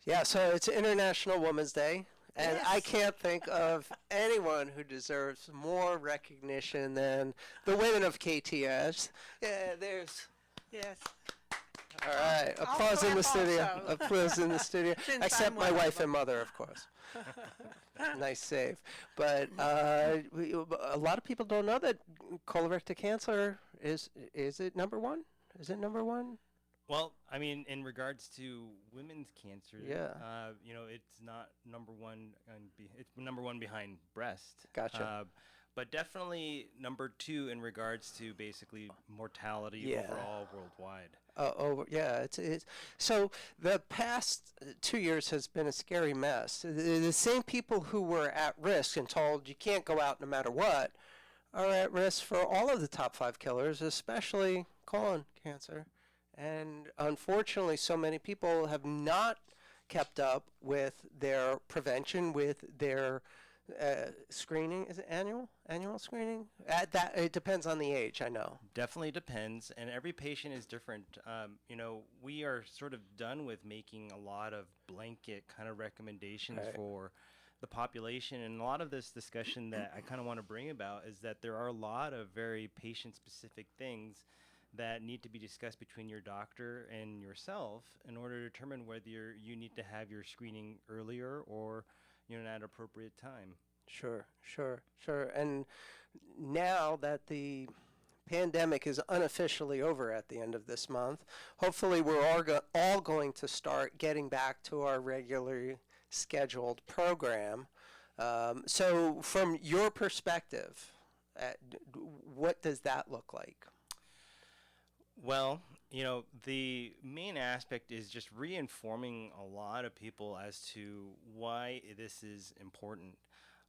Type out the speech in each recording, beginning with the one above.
Yeah, so it's International Women's Day, and I Yes. can't think of anyone who deserves more recognition than the women of KTS. Yeah, there's. Yes. All I'll, right, I'll applause in the clap studio. also. Applause in the studio, Since I'm except my one of wife and them. mother, of course. Nice save. But a lot of people don't know that colorectal cancer is it number one? Is it number one? Well, I mean, in regards to women's cancer, Yeah. it's not number one. It's number one behind breast. Gotcha. But definitely number two in regards to basically mortality Yeah. overall worldwide. Yeah, it's so the past 2 years has been a scary mess. The same people who were at risk and told you can't go out no matter what are at risk for all of the top five killers, especially colon cancer. And unfortunately, so many people have not kept up with their prevention, with their screening. Is it annual screening? At that, it depends on the age, I know. Definitely depends, and every patient is different. We are sort of done with making a lot of blanket kind of recommendations Right. for the population, and a lot of this discussion that I kind of want to bring about is that there are a lot of very patient-specific things that need to be discussed between your doctor and yourself in order to determine whether you need to have your screening earlier or at an appropriate time. Sure. And now that the pandemic is unofficially over at the end of this month, hopefully we're all going to start getting back to our regularly scheduled program. So, from your perspective, what does that look like? Well, the main aspect is just reinforming a lot of people as to why this is important.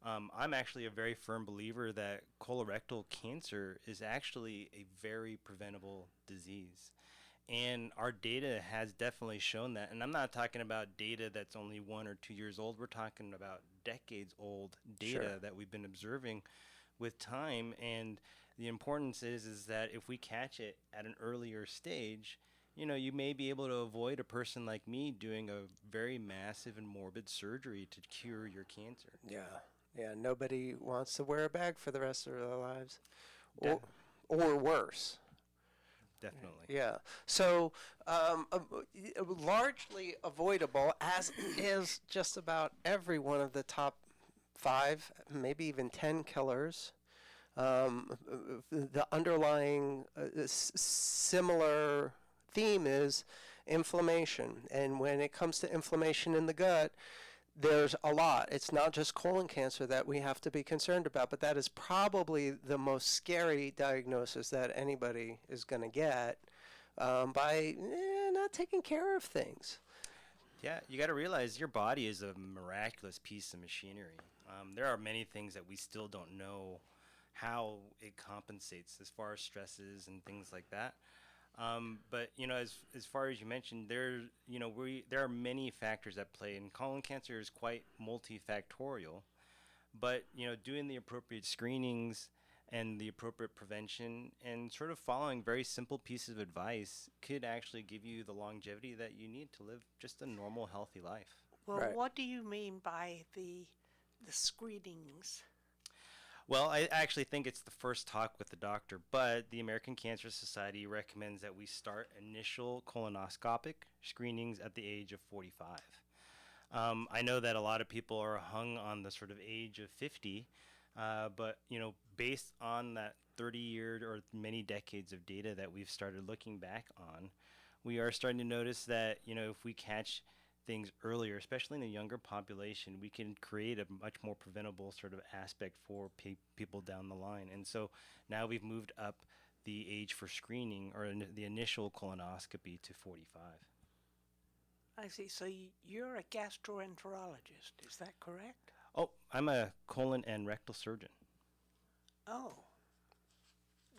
I'm actually a very firm believer that colorectal cancer is actually a very preventable disease. And our data has definitely shown that. And I'm not talking about data that's only 1 or 2 years old. We're talking about decades old data Sure. that we've been observing with time. And the importance is that if we catch it at an earlier stage, you may be able to avoid a person like me doing a very massive and morbid surgery to cure your cancer. Yeah, nobody wants to wear a bag for the rest of their lives, De- or, or worse. Definitely. Yeah. So, largely avoidable, as is just about every one of the top five, maybe even 10 killers. The underlying similar theme is inflammation. And when it comes to inflammation in the gut, there's a lot. It's not just colon cancer that we have to be concerned about, but that is probably the most scary diagnosis that anybody is going to get by not taking care of things. Yeah, you got to realize your body is a miraculous piece of machinery. There are many things that we still don't know how it compensates as far as stresses and things like that. But as far as you mentioned, there are many factors at play, and colon cancer is quite multifactorial. But doing the appropriate screenings and the appropriate prevention and sort of following very simple pieces of advice could actually give you the longevity that you need to live just a normal, healthy life. Well, Right. what do you mean by the screenings? Well, I actually think it's the first talk with the doctor, but the American Cancer Society recommends that we start initial colonoscopic screenings at the age of 45. I know that a lot of people are hung on the sort of age of 50, but based on that 30-year or many decades of data that we've started looking back on, we are starting to notice that if we catch things earlier, especially in the younger population, we can create a much more preventable sort of aspect for people down the line. And so now we've moved up the age for screening or the initial colonoscopy to 45. I see. So you're a gastroenterologist, is that correct? Oh, I'm a colon and rectal surgeon. Oh.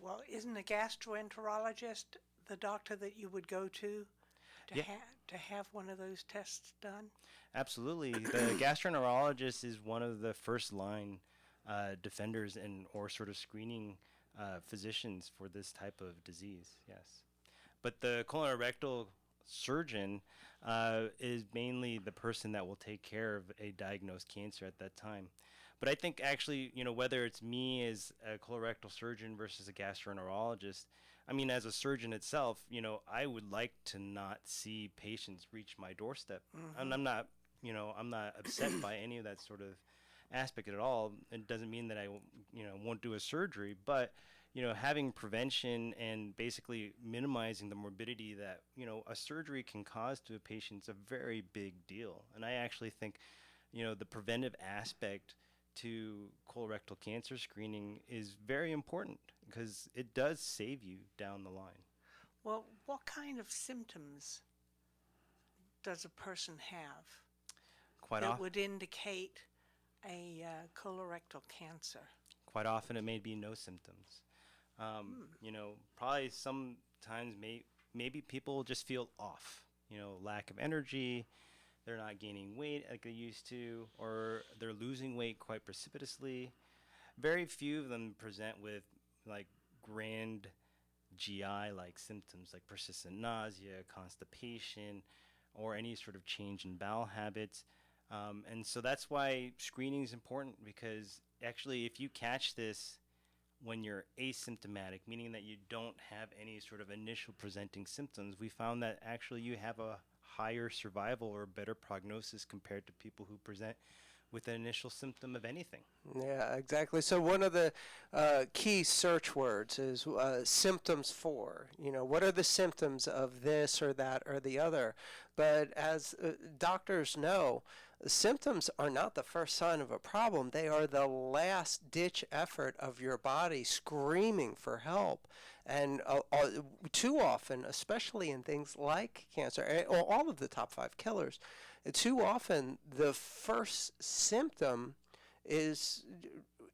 Well, isn't a gastroenterologist the doctor that you would go to Yeah. to have one of those tests done? Absolutely. The gastroenterologist is one of the first line defenders and or sort of screening physicians for this type of disease. Yes. But the colorectal surgeon is mainly the person that will take care of a diagnosed cancer at that time. But I think actually, whether it's me as a colorectal surgeon versus a gastroenterologist, I mean, as a surgeon itself, I would like to not see patients reach my doorstep. And I'm not upset by any of that sort of aspect at all. It doesn't mean that I, won't do a surgery, but having prevention and basically minimizing the morbidity that, a surgery can cause to a patient is a very big deal. And I actually think, the preventive aspect to colorectal cancer screening is very important because it does save you down the line. Well, what kind of symptoms does a person have Quite that often, would indicate a colorectal cancer? quite often it may be no symptoms. Probably sometimes maybe people just feel off. Lack of energy, they're not gaining weight like they used to, or they're losing weight quite precipitously. Very few of them present with like grand GI like symptoms like persistent nausea, constipation, or any sort of change in bowel habits. And so that's why screening is important, because actually if you catch this when you're asymptomatic, meaning that you don't have any sort of initial presenting symptoms, we found that actually you have a higher survival or better prognosis compared to people who present with an initial symptom of anything. Yeah, exactly. So one of the key search words is symptoms for. What are the symptoms of this or that or the other? But as doctors know, symptoms are not the first sign of a problem. They are the last ditch effort of your body screaming for help. And too often, especially in things like cancer, or all of the top 5 killers, too often the first symptom is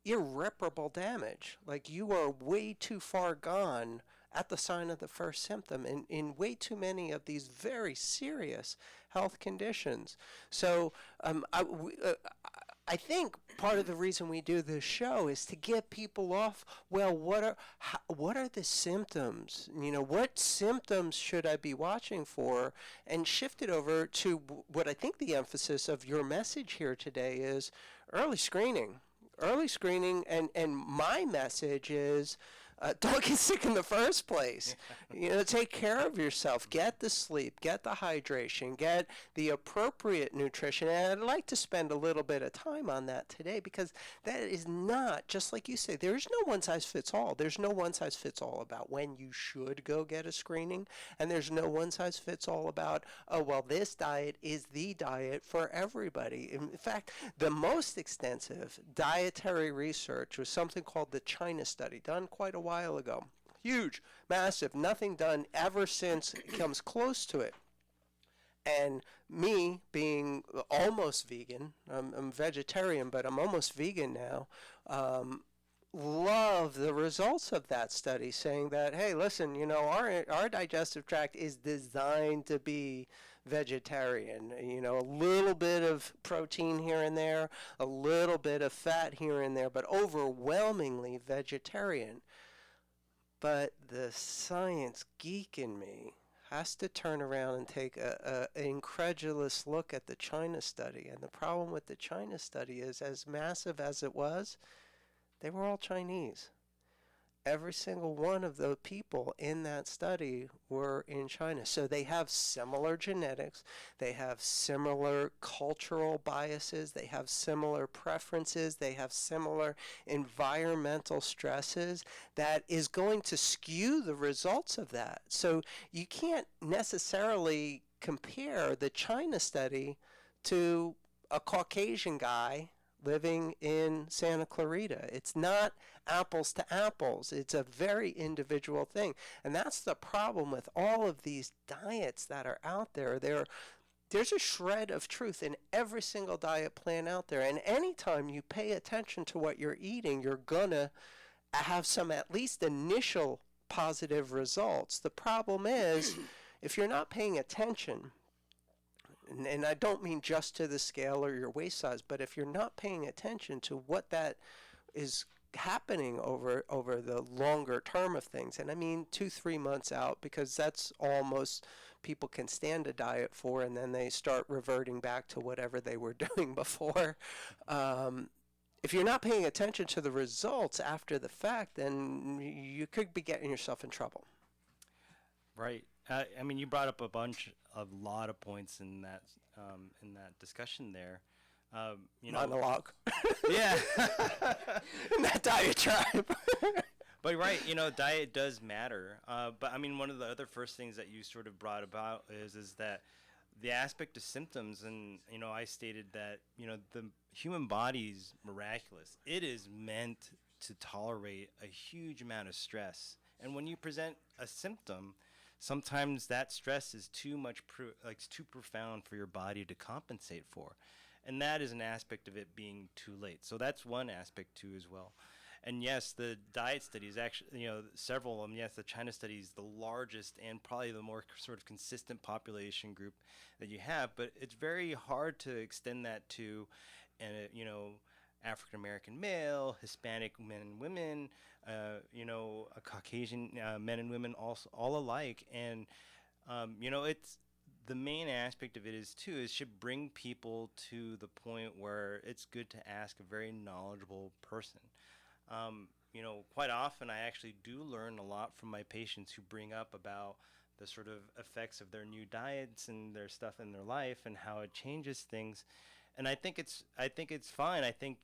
irreparable damage. Like you are way too far gone at the sign of the first symptom in way too many of these very serious health conditions. So I think part of the reason we do this show is to get people off, well, what are the symptoms? What symptoms should I be watching for? And shift it over to what I think the emphasis of your message here today is early screening. Early screening, and my message is don't get sick in the first place. Take care of yourself. Get the sleep, get the hydration, get the appropriate nutrition. And I'd like to spend a little bit of time on that today, because that is not, just like you say, there's no one size fits all. There's no one size fits all about when you should go get a screening. And there's no one size fits all about, oh, well, this diet is the diet for everybody. In fact, the most extensive dietary research was something called the China study, done quite a while ago. Huge, massive, nothing done ever since comes close to it. And me being almost vegan, I'm vegetarian, but I'm almost vegan now, love the results of that study, saying that, hey, listen, our digestive tract is designed to be vegetarian. A little bit of protein here and there, a little bit of fat here and there, but overwhelmingly vegetarian. But the science geek in me has to turn around and take an incredulous look at the China study. And the problem with the China study is, as massive as it was, they were all Chinese. Every single one of the people in that study were in China. So they have similar genetics, they have similar cultural biases, they have similar preferences, they have similar environmental stresses that is going to skew the results of that. So you can't necessarily compare the China study to a Caucasian guy living in Santa Clarita. It's not apples to apples. It's a very individual thing. And that's the problem with all of these diets that are out there. There's a shred of truth in every single diet plan out there. And anytime you pay attention to what you're eating, you're going to have some at least initial positive results. The problem is, if you're not paying attention, and I don't mean just to the scale or your waist size, but if you're not paying attention to what that is happening over the longer term of things, and I mean 2-3 months out, because that's almost people can stand a diet for, and then they start reverting back to whatever they were doing before. If you're not paying attention to the results after the fact, then you could be getting yourself in trouble. Right. I mean, you brought up a lot of points in that discussion there. Monologue. Yeah. In that diatribe. But right, diet does matter. But I mean, one of the other first things that you sort of brought about is that the aspect of symptoms, and I stated that the human body's miraculous. It is meant to tolerate a huge amount of stress, and when you present a symptom, sometimes that stress is too too profound for your body to compensate for, and that is an aspect of it being too late. So that's one aspect too as well. And yes, the diet studies actually, several of them. Yes, the China study is the largest and probably the more sort of consistent population group that you have. But it's very hard to extend that to, African American male, Hispanic men and women, a Caucasian men and women, all alike. And it's the main aspect of it is too is should bring people to the point where it's good to ask a very knowledgeable person. Quite often I actually do learn a lot from my patients who bring up about the sort of effects of their new diets and their stuff in their life and how it changes things. And I think it's fine. I think,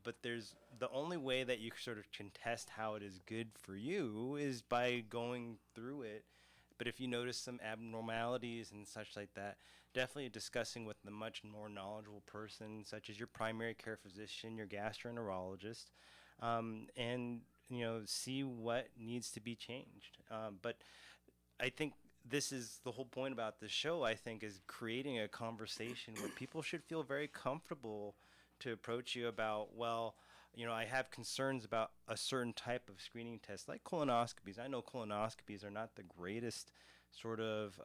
but there's the only way that you sort of can test how it is good for you is by going through it. But if you notice some abnormalities and such like that, definitely discussing with a much more knowledgeable person, such as your primary care physician, your gastroenterologist, and see what needs to be changed. But I think this is the whole point about this show. I think is creating a conversation where people should feel very comfortable to approach you about, well, I have concerns about a certain type of screening test like colonoscopies. I know colonoscopies are not the greatest sort of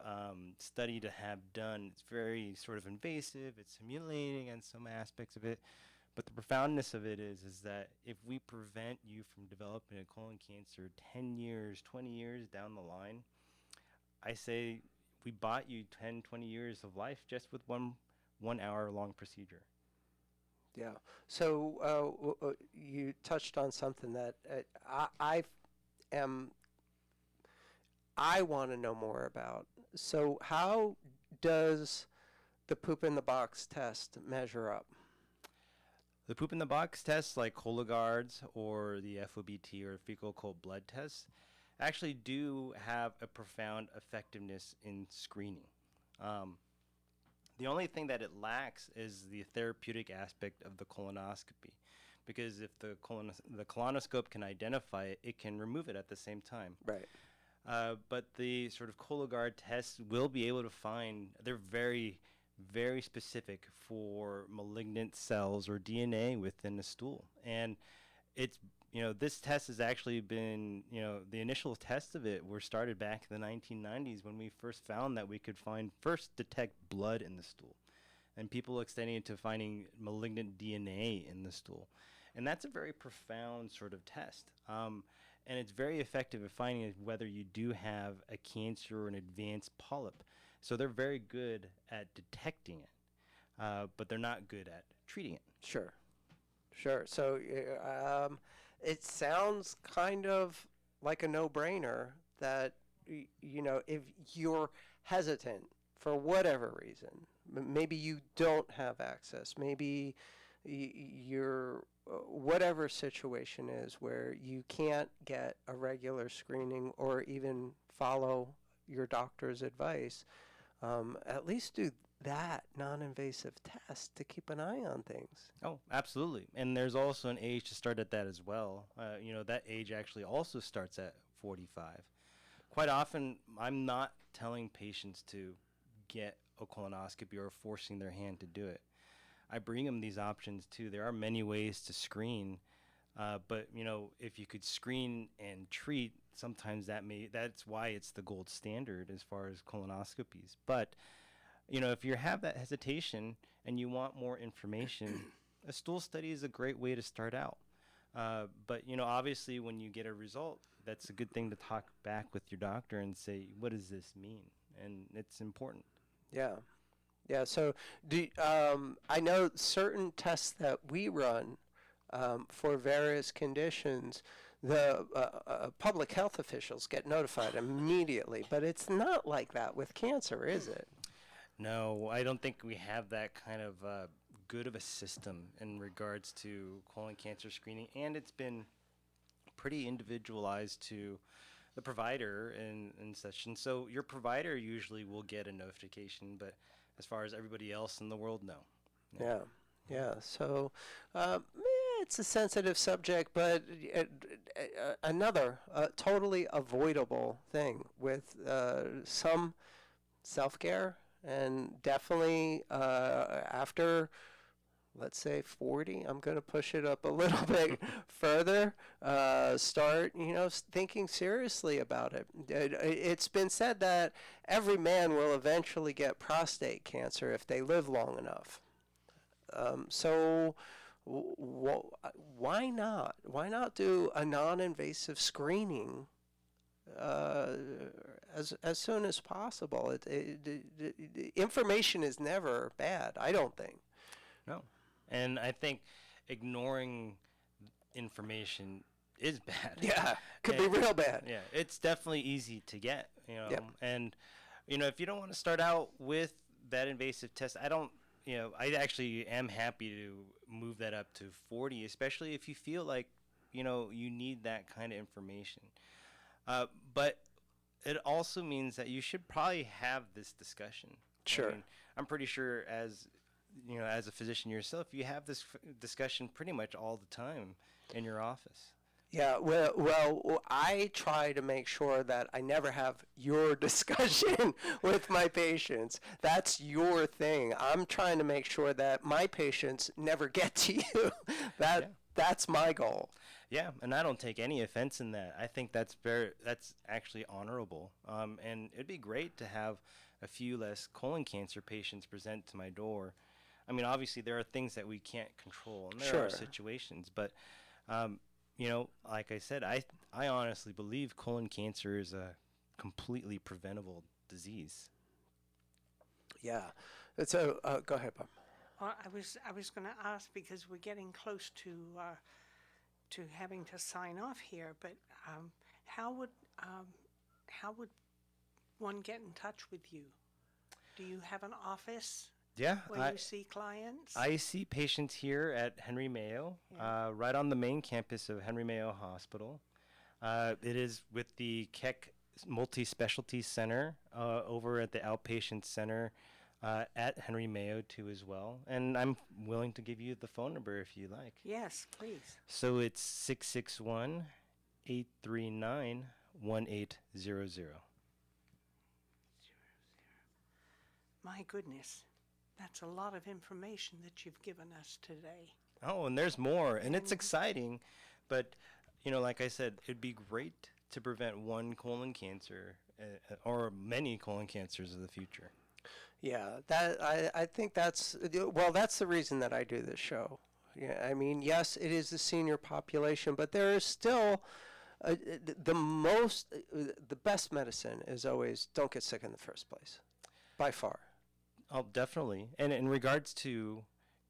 study to have done. It's very sort of invasive. It's humiliating in some aspects of it. But the profoundness of it is that if we prevent you from developing a colon cancer 10 years, 20 years down the line, I say we bought you 10, 20 years of life just with one hour long procedure. Yeah. So you touched on something that I want to know more about. So how does the poop in the box test measure up? The poop in the box tests like Cologuards or the FOBT or fecal occult blood tests actually do have a profound effectiveness in screening. The only thing that it lacks is the therapeutic aspect of the colonoscopy, because if the colonoscope can identify it, it can remove it at the same time. Right. But the sort of Cologuard tests will be able to find, they're very, very specific for malignant cells or DNA within the stool. And it's, this test has actually been, the initial tests of it were started back in the 1990s when we first found that we could detect blood in the stool. And people extending it to finding malignant DNA in the stool. And that's a very profound sort of test. And it's very effective at finding whether you do have a cancer or an advanced polyp. So they're very good at detecting it, but they're not good at treating it. Sure. So it sounds kind of like a no-brainer that, if you're hesitant for whatever reason, maybe you don't have access, maybe you're whatever situation is where you can't get a regular screening or even follow your doctor's advice, at least do that non-invasive test to keep an eye on things. Oh, absolutely. And there's also an age to start at that as well. That age actually also starts at 45. Quite often, I'm not telling patients to get a colonoscopy or forcing their hand to do it. I bring them these options too. There are many ways to screen, but if you could screen and treat, sometimes that's why it's the gold standard as far as colonoscopies. But if you have that hesitation and you want more information, a stool study is a great way to start out. But obviously, when you get a result, that's a good thing to talk back with your doctor and say, what does this mean? and it's important. Yeah. Yeah. So I know certain tests that we run for various conditions, the public health officials get notified immediately, but it's not like that with cancer, is it? No, I don't think we have that kind of good of a system in regards to colon cancer screening, and it's been pretty individualized to the provider and such. And so your provider usually will get a notification, but as far as everybody else in the world, no. Yeah. Yeah. So it's a sensitive subject, but another totally avoidable thing with some self-care, and definitely after, let's say 40, I'm going to push it up a little bit further, start, thinking seriously about it. It's been said that every man will eventually get prostate cancer if they live long enough. So why not? Why not do a non-invasive screening as soon as possible? Information is never bad, I don't think. No. And I think ignoring information is bad. Yeah, could be real bad. Yeah, it's definitely easy to get, Yep. And, if you don't want to start out with that invasive test, I actually am happy to move that up to 40, especially if you feel like, you need that kind of information. But it also means that you should probably have this discussion. Sure. I'm pretty sure as a physician yourself, you have this discussion pretty much all the time in your office. Yeah, well, I try to make sure that I never have your discussion with my patients. That's your thing. I'm trying to make sure that my patients never get to you. That's my goal. Yeah, and I don't take any offense in that. I think that's actually honorable. And it'd be great to have a few less colon cancer patients present to my door. I mean, obviously there are things that we can't control, and there are situations, but like I said, I honestly believe colon cancer is a completely preventable disease. Yeah, go ahead, Bob. Well, I was going to ask, because we're getting close to having to sign off here, but how would one get in touch with you? Do you have an office? Yeah, where you see clients? I see patients here at Henry Mayo, right on the main campus of Henry Mayo Hospital. It is with the Keck Multi-Specialty Center over at the Outpatient Center at Henry Mayo too as well. And I'm willing to give you the phone number if you like. Yes, please. So it's 661-839-1800. My goodness. That's a lot of information that you've given us today. Oh, and there's more, and it's exciting. But, like I said, it'd be great to prevent one colon cancer or many colon cancers of the future. Yeah, I think that's the reason that I do this show. Yeah, I mean, yes, it is the senior population, but there is still the best medicine is always don't get sick in the first place, by far. Oh, definitely. And in regards to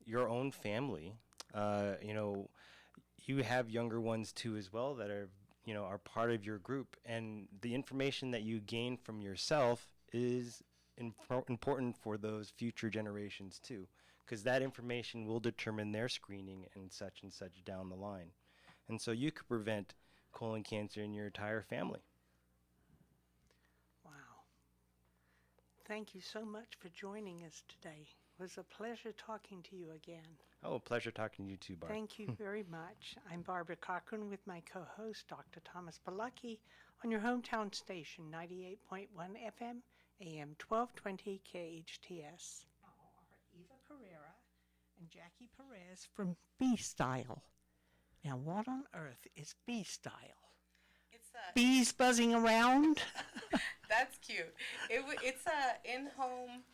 your own family, you have younger ones too as well that are part of your group. And the information that you gain from yourself is important for those future generations too, because that information will determine their screening and such down the line. And so you could prevent colon cancer in your entire family. Thank you so much for joining us today. It was a pleasure talking to you again. Oh, pleasure talking to you too, Barb. Thank you very much. I'm Barbara Cochran with my co-host, Dr. Thomas Bilecki, on your hometown station, 98.1 FM, AM 1220 KHTS. Are Eva Carrera and Jackie Perez from B-Style. Now, what on earth is B-Style? Bees buzzing around? That's cute. It's a in-home.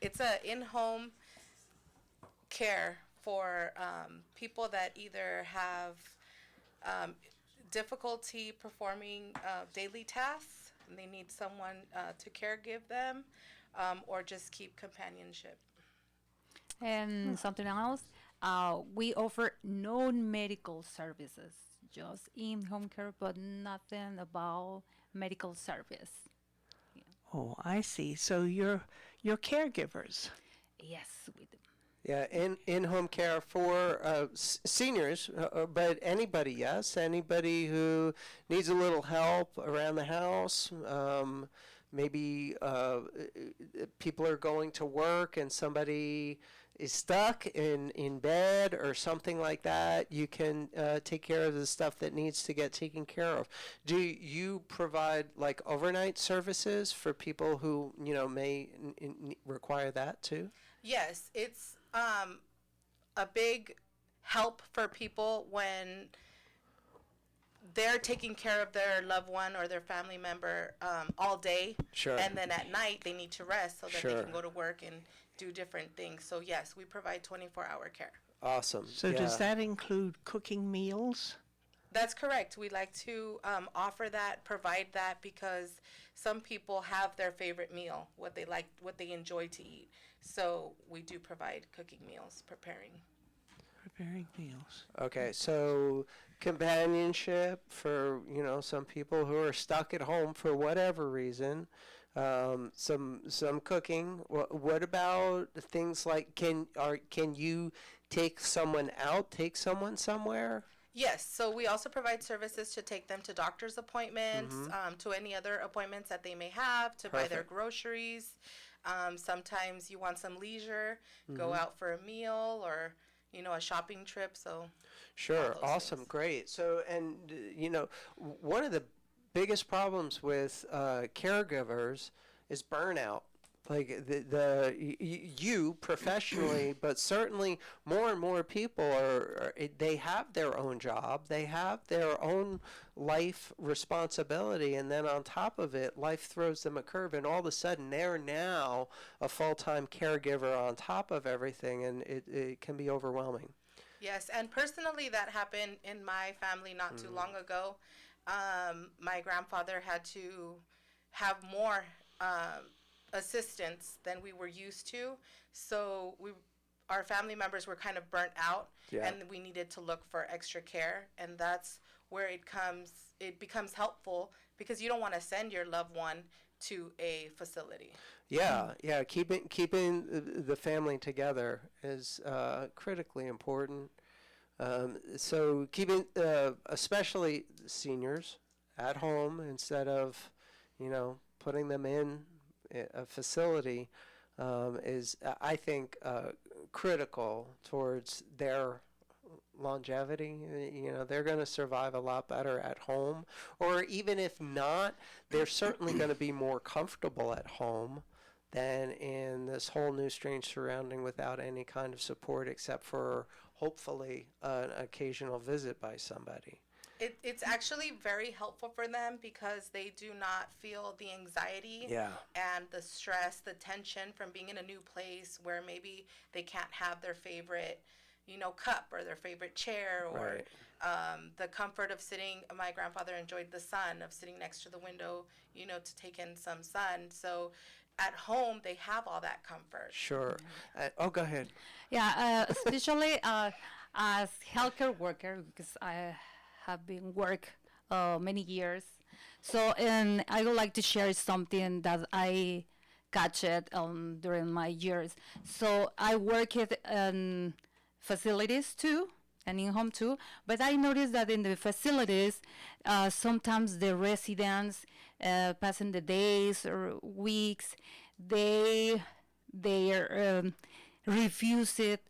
It's a in-home care for people that either have difficulty performing daily tasks, and they need someone to caregive them, or just keep companionship. And something else, we offer non-medical services, just in-home care, but nothing about medical service. Oh, I see. So you're caregivers. Yes, we do. Yeah, in-home care for seniors, but anybody, yes, anybody who needs a little help around the house. Maybe people are going to work and somebody is stuck in bed or something like that. You can take care of the stuff that needs to get taken care of. Do you provide like overnight services for people who may require that too? Yes, it's a big help for people when they're taking care of their loved one or their family member all day. Sure. And then at night they need to rest so that they Sure. can go to work and do different things. So yes, we provide 24-hour care. Awesome. So does that include cooking meals? That's correct. We like to offer that, provide that, because some people have their favorite meal, what they like, what they enjoy to eat. So we do provide cooking meals, preparing. Preparing meals. Okay, so companionship for some people who are stuck at home for whatever reason. Some cooking. What about things like can you take someone out, take someone somewhere? Yes, so we also provide services to take them to doctor's appointments, to any other appointments that they may have, to buy their Perfect. groceries. Sometimes you want some leisure, go out for a meal or, a shopping trip. So Sure, all those awesome, things. great. So, and one of the biggest problems with caregivers is burnout. Like you professionally, but certainly more and more people they have their own job, they have their own life responsibility, and then on top of it, life throws them a curve, and all of a sudden they're now a full-time caregiver on top of everything, and it can be overwhelming. Yes, and personally that happened in my family not too long ago. My grandfather had to have more assistance than we were used to, so our family members were kind of burnt out, Yeah. and we needed to look for extra care, and that's where it becomes helpful, because you don't want to send your loved one to a facility. Yeah, yeah. Keeping the family together is critically important. So keeping, especially seniors, at home instead of, putting them in a facility, is I think critical towards their longevity. They're going to survive a lot better at home, or even if not, they're certainly going to be more comfortable at home than in this whole new strange surrounding without any kind of support except for hopefully an occasional visit by somebody. It's actually very helpful for them because they do not feel the anxiety Yeah. and the stress, the tension from being in a new place where maybe they can't have their favorite, cup or their favorite chair, or Right. the comfort of sitting. My grandfather enjoyed the sun, of sitting next to the window, to take in some sun. So at home, they have all that comfort. Sure. Go ahead. Yeah, especially as healthcare worker, because I have been work many years. So, and I would like to share something that I catch it during my years. So I work in facilities too, and in home too. But I noticed that in the facilities, sometimes the residents, passing the days or weeks, they refuse it,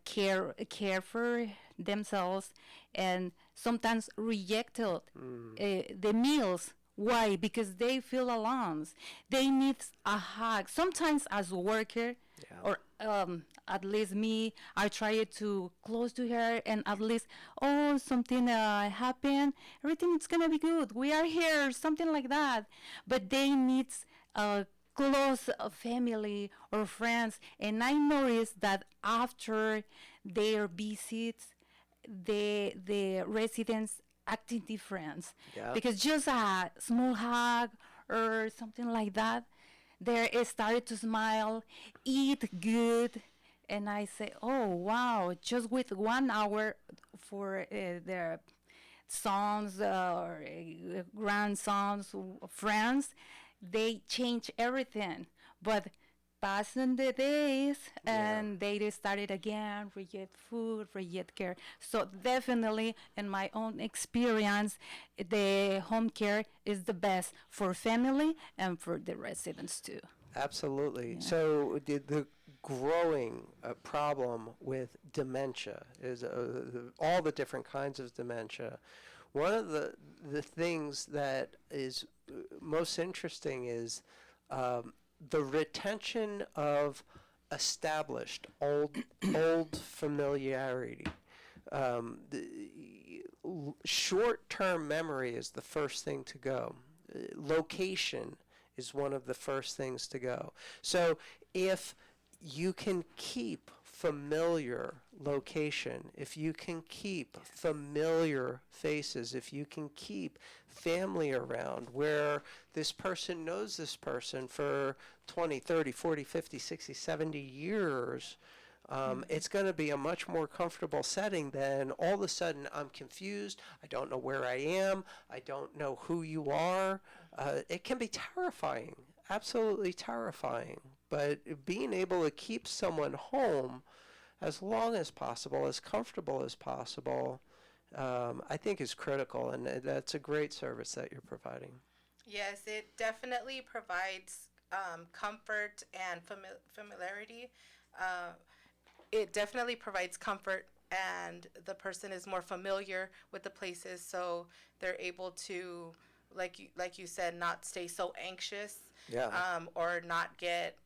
care for themselves, and sometimes rejected the meals. Why? Because they feel alone. They need a hug. Sometimes as a worker, Yeah. or at least me, I try to close to her and at least, oh, something happened. Everything's gonna be good. We are here, something like that. But they need close family or friends. And I noticed that after their visits, the residents acting different. Yeah. Because just a small hug or something like that, they started to smile, eat good. And I say, oh, wow, just with 1 hour for their sons or grandsons, friends, they change everything. But passing the days and they just started again, reject food, reject care. So definitely, in my own experience, the home care is the best for family and for the residents too. Absolutely. So the growing problem with dementia is all the different kinds of dementia. One of the things that is most interesting is the retention of established old familiarity. Short-term memory is the first thing to go. Location is one of the first things to go. So if you can keep familiar location, if you can keep familiar faces, if you can keep family around where this person knows this person for 20, 30, 40, 50, 60, 70 years, it's going to be a much more comfortable setting than all of a sudden I'm confused, I don't know where I am, I don't know who you are. It can be terrifying, absolutely terrifying. But being able to keep someone home as long as possible, as comfortable as possible, I think is critical, and that's a great service that you're providing. Yes, it definitely provides comfort and familiarity. It definitely provides comfort, and the person is more familiar with the places, so they're able to, like you said, not stay so anxious, Yeah. or not get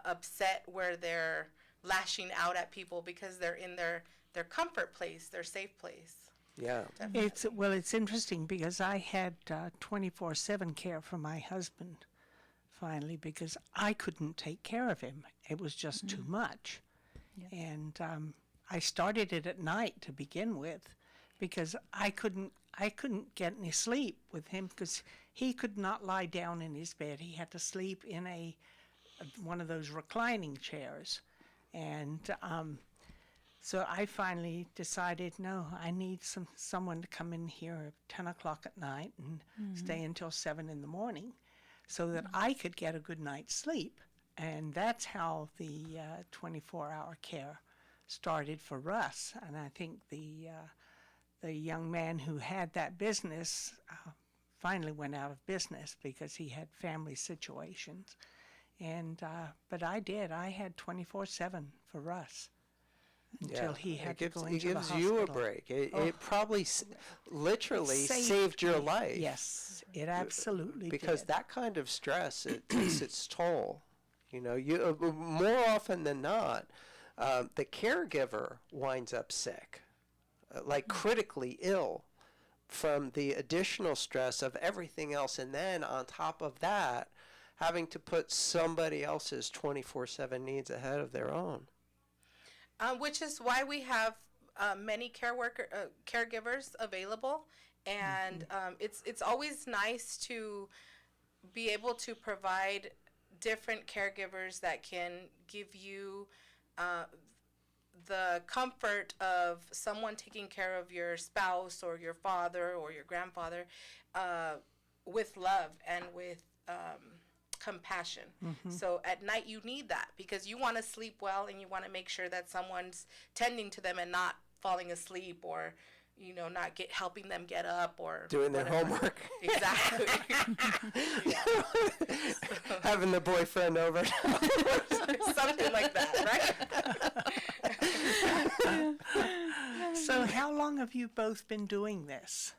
upset where they're lashing out at people because they're in their comfort place, their safe place. Yeah. Definitely. It's interesting because I had 24/7 care for my husband finally because I couldn't take care of him. It was just too much. And I started it at night to begin with because I couldn't get any sleep with him because he could not lie down in his bed. He had to sleep in one of those reclining chairs. And so I finally decided, no, I need someone to come in here at 10 o'clock at night and stay until 7 in the morning so that I could get a good night's sleep. And that's how the 24-hour care started for Russ. And I think the young man who had that business finally went out of business because he had family situations. And but I had 24/7 for Russ until he had to go into the hospital. It gives you a break. It probably literally saved your life. Yes, it absolutely because did. that kind of stress, it takes its toll. You know, you more often than not, the caregiver winds up sick, like critically ill from the additional stress of everything else, and then on top of that, having to put somebody else's 24/7 needs ahead of their own. Which is why we have many caregivers available, and it's always nice to be able to provide different caregivers that can give you the comfort of someone taking care of your spouse or your father or your grandfather with love and with compassion. So at night you need that because you want to sleep well and you want to make sure that someone's tending to them and not falling asleep or not helping them get up or doing their homework. Exactly. Having the boyfriend over. Something like that, right? So how long have you both been doing this?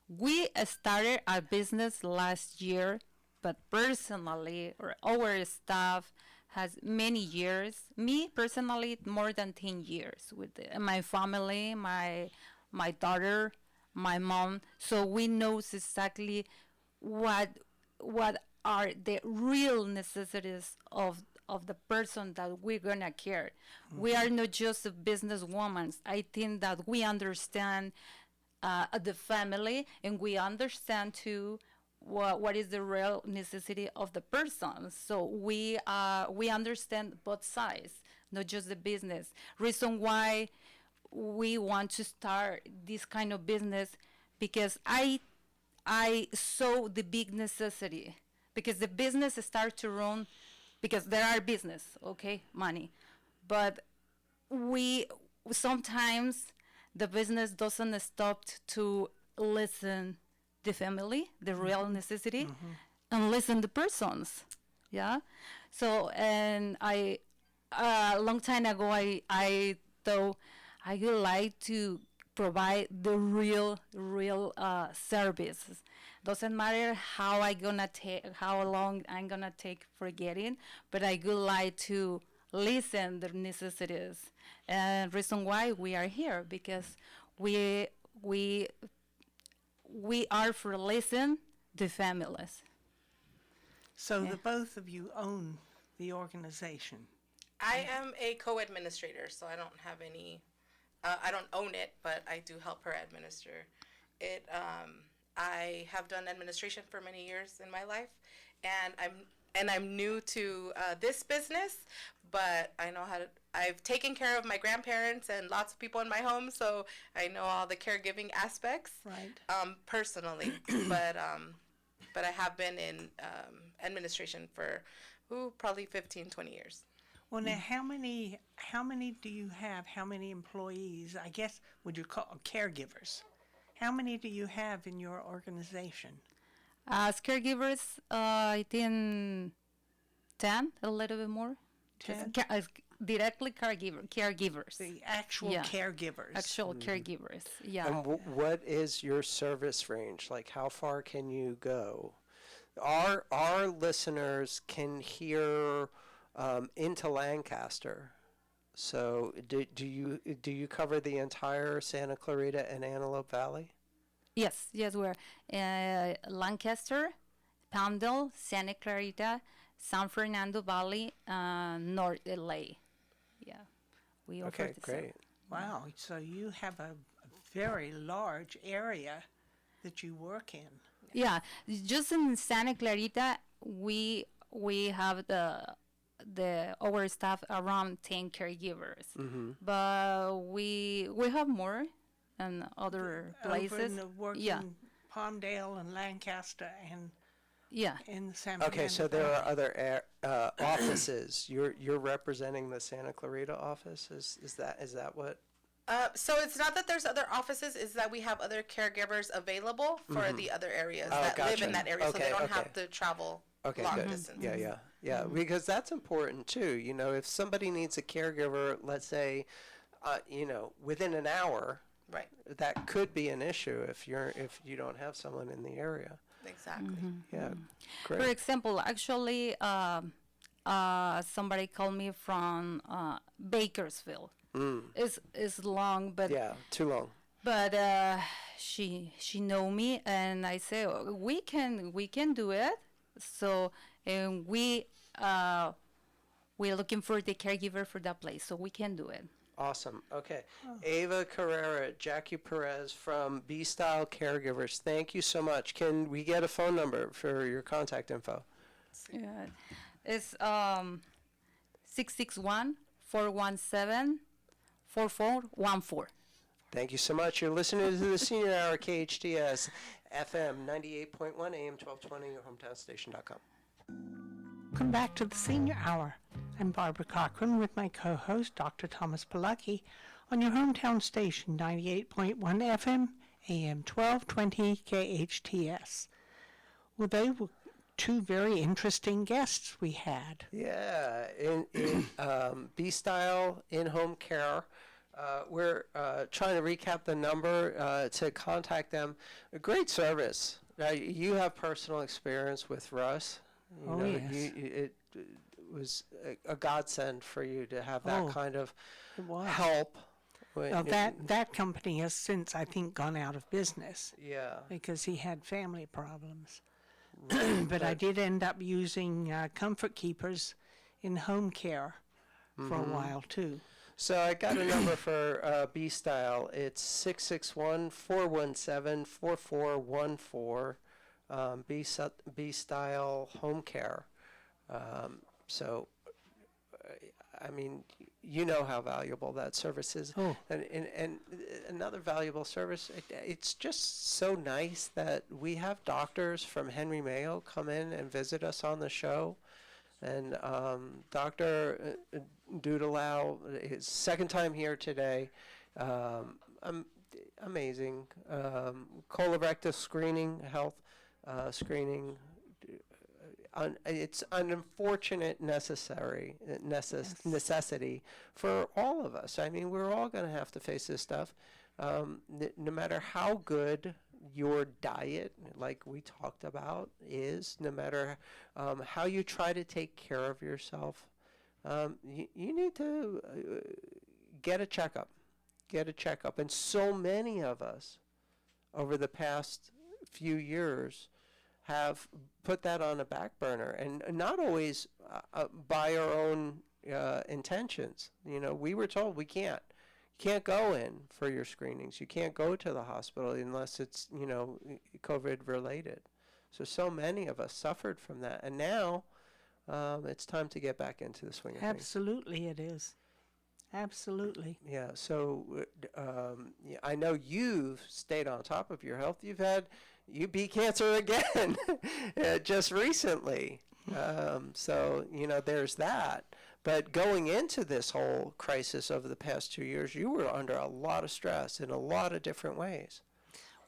We started our business last year, but personally, our staff has many years. Me personally, more than 10 years with my family, my daughter, my mom. So we know exactly what are the real necessities of of the person that we're gonna care. We are not just a businesswoman. I think that we understand the family, and we understand too what is the real necessity of the person. So we understand both sides, not just the business. Reason why we want to start this kind of business, because I saw the big necessity, because the business start to run because there are business, okay, money, but we sometimes the business doesn't stop to listen the family, the real necessity, and listen the persons. Yeah. So, and I a long time ago I thought I would like to provide the real services. Doesn't matter how how long I'm gonna take for getting, but I would like to listen the necessities. And reason why we are here, because we are for listen the families. So the both of you own the organization. I am a co-administrator, so I don't have any. I don't own it, but I do help her administer it. I have done administration for many years in my life, and I'm new to this business, but I know how to. I've taken care of my grandparents and lots of people in my home, so I know all the caregiving aspects. Right. Personally, but I have been in administration for probably 15, 20 years. Well, now, how many do you have? How many employees? I guess would you call caregivers? How many do you have in your organization? As caregivers, I think 10, a little bit more. 10? Directly caregivers. The actual Yeah. caregivers. Actual caregivers, yeah. And what is your service range? Like, how far can you go? Our listeners can hear into Lancaster. So do you cover the entire Santa Clarita and Antelope Valley? Yes, we're Lancaster, Palmdale, Santa Clarita, San Fernando Valley, North LA. Yeah, we offer Okay, the great. Wow. So you have a very large area that you work in. Yeah, just in Santa Clarita, we have our staff around 10 caregivers, but we have more in other places. Over in the work Yeah. in Palmdale and Lancaster and Yeah, in San Okay, so Fernando there are Valley. other offices. You're representing the Santa Clarita office. Is that what? So it's not that there's other offices; is that we have other caregivers available for the other areas Oh, that live gotcha. in that area, so Okay, they don't okay. have to travel Okay, long good. distance. Yeah, because that's important too. You know, if somebody needs a caregiver, let's say, within an hour, Right. that could be an issue if you don't have someone in the area. Exactly. Yeah, For great. example, actually, somebody called me from Bakersfield. It's long, but Yeah, too long. but she know me, and I say, "Oh, we can do it." So, and we're looking for the caregiver for that place, so we can do it. Awesome. Okay. Ava Carrera, Jackie Perez from B Style Caregivers. Thank you so much. Can we get a phone number for your contact info? Yeah. It's 661-417-4414. Thank you so much. You're listening to the Senior Hour KHTS FM 98.1 AM 1220 your hometownstation.com. Welcome back to the Senior Hour. I'm Barbara Cochran with my co-host, Dr. Thomas Pilecki, on your hometown station, 98.1 FM, AM 1220 KHTS. Well, they were two very interesting guests we had. Yeah, in B Style in-home care. We're trying to recap the number to contact them. A great service. You have personal experience with Russ. Yes. It was a godsend for you to have that kind of It was. help. Well, that company has since, I think, gone out of business Yeah. because he had family problems. But I did end up using Comfort Keepers in home care for a while too. So I got a number for B-Style. It's 661-417-4414, B-Style Home Care. So, I mean, you know how valuable that service is. Oh. And another valuable service, it's just so nice that we have doctors from Henry Mayo come in and visit us on the show. And Dr. Doodleau, his second time here today, amazing. Colorectal screening, health screening. It's an unfortunate necessity for all of us. I mean, we're all going to have to face this stuff. No matter how good your diet, like we talked about, is, no matter how you try to take care of yourself, you need to get a checkup. Get a checkup. And so many of us over the past few years have put that on a back burner, and not always by our own intentions. You know, we were told we can't. You can't go in for your screenings. You can't go to the hospital unless it's, you know, COVID related. So many of us suffered from that, and now it's time to get back into the swing of things. Absolutely, it is. Absolutely. Yeah. So yeah, I know you've stayed on top of your health. You beat cancer again just recently. So, you know, there's that. But going into this whole crisis over the past 2 years, you were under a lot of stress in a lot of different ways.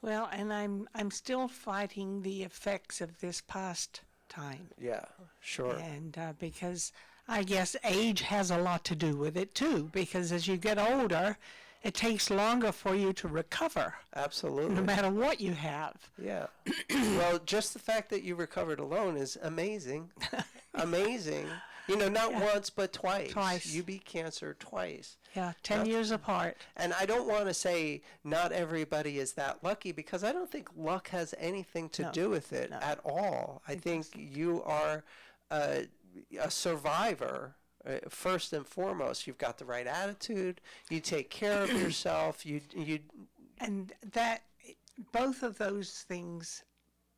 Well, and I'm still fighting the effects of this past time. Yeah, sure. And because I guess age has a lot to do with it too, because as you get older, it takes longer for you to recover, Absolutely. no matter what you have. Yeah. Well, just the fact that you recovered alone is amazing. Amazing. You know, not once, but twice. Twice. You beat cancer twice. Yeah, 10 years apart. And I don't want to say not everybody is that lucky, because I don't think luck has anything to do with it at all. I think you are a survivor. First and foremost, you've got the right attitude. You take care of yourself. You And that, both of those things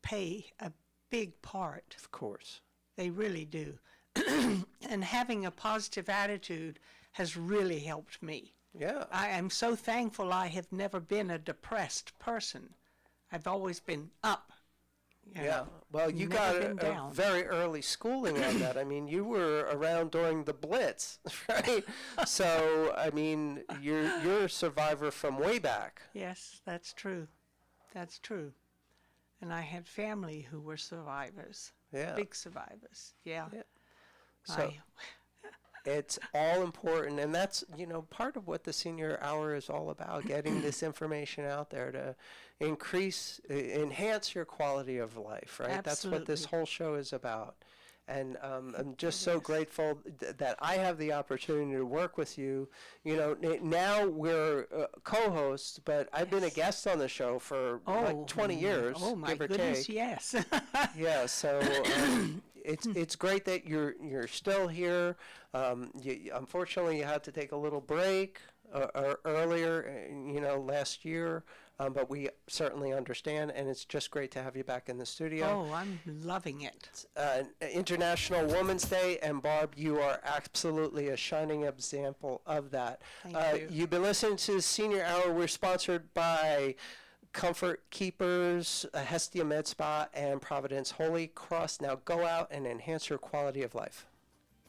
play a big part. Of course. They really do. And having a positive attitude has really helped me. Yeah. I am so thankful I have never been a depressed person. I've always been up. You Yeah. know, Well, you never got been a down. very early schooling on that. I mean, you were around during the Blitz, right? So, I mean, you're a survivor from way back. Yes, that's true. That's true. And I had family who were survivors. Yeah. Big survivors. Yeah. Yeah. So I- it's all important, and that's, you know, part of what the Senior Hour is all about, getting this information out there to enhance your quality of life, right? That's what this Absolutely. whole show is about. And I'm just so grateful that I have the opportunity to work with you. You know, now we're co-hosts, but I've been a guest on the show for like 20 years, Oh my give or goodness, take. yes. Yeah, so it's great that you're still here. Unfortunately, you had to take a little break earlier, you know, last year, but we certainly understand, and it's just great to have you back in the studio. Oh, I'm loving it. International Women's Day, and Barb, you are absolutely a shining example of that. Thank you. You've been listening to Senior Hour. We're sponsored by Comfort Keepers, Hestia Med Spa, and Providence Holy Cross. Now go out and enhance your quality of life.